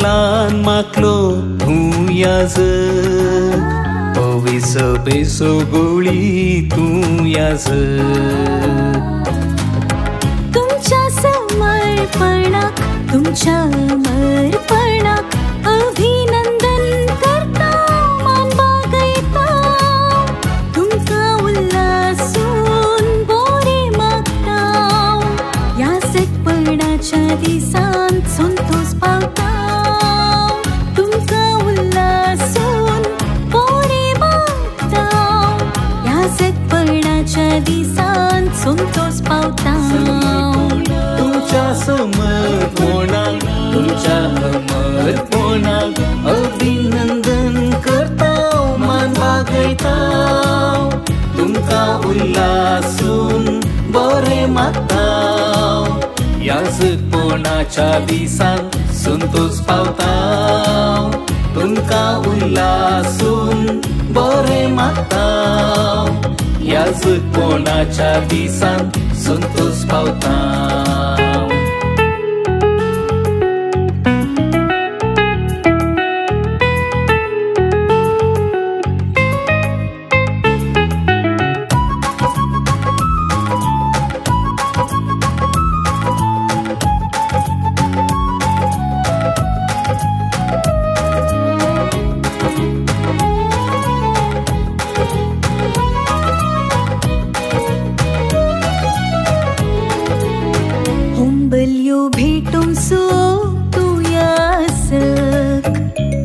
ल्हान माकलो तूं याज पवीस बेसो गोळी तूं याज तुमच्या समर्पणाक तुमच्या समर्पणाक अभिनंदन करता मान बागयता तुमकां उल्हासून बोरे मागता ह्या सत्पणाच्या दिसांत संतोष पावता तुमकां उल्हासून बोरे मागता ह्या सत्पणाच्या दिसांत संतोष पावता तुमच्या समर्पणाक तुमच्या समर्पणाक अभिनंदन करता मान बागयता तुमकां उल्हासून बरें मागता ह्या सत्पणाच्या दिसांत संतोष पावता तुमकां उल्हासून बरें मागता ह्या सत्पणाच्या दिसांत संतोष पावता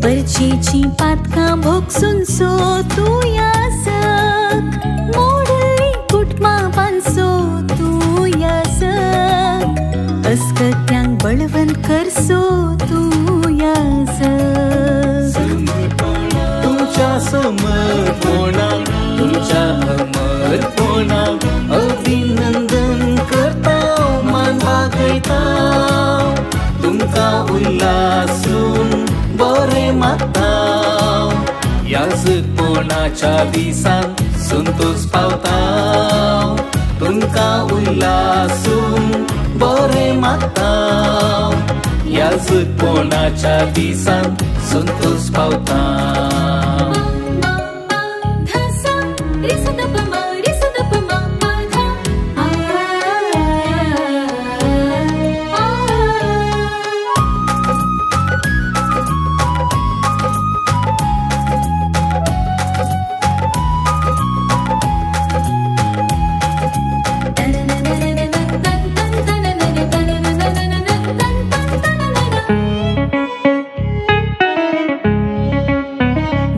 परचेची पातकां भोगसून सो तूं यासक मोडली कुटुंबां बांदसो तूं यासक अस्कत्यांक बळवंत करसो तूं यासक तुमच्या समर्पणाक तुमच्या समर्पणाक अभिनंदन करता मान बागयता तुमकां उल्हासून बरें मागता ह्या सत्पणाच्या दिसांत संतोष पावता तुमकां उल्हासून बरें मागता ह्या सत्पणाच्या दिसांत संतोष पावता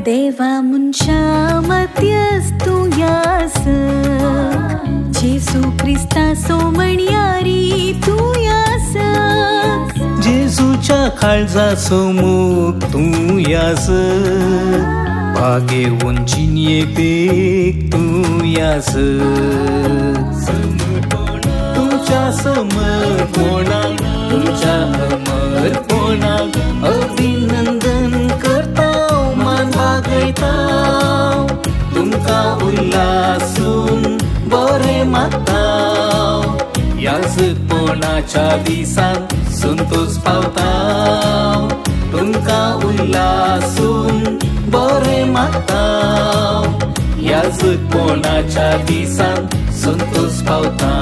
देवा मुनच्या मध्यस्थू यासक जेसू क्रिस्ता सोमण्यारी तूं यासक जेसूच्या काळजा सोमूक तूं यासक पागे वंचीन येपेक तूं यासक तुमच्या समर्पणाक तुमच्या समर्पणाक अभिनंदन करता मान बागयता तुमकां उल्हासून बरें मागता ह्या सत्पणाच्या दिसांत संतोष पावता तुमकां उल्हासून बरें मागता ह्या सत्पणाच्या दिसांत संतोष पावता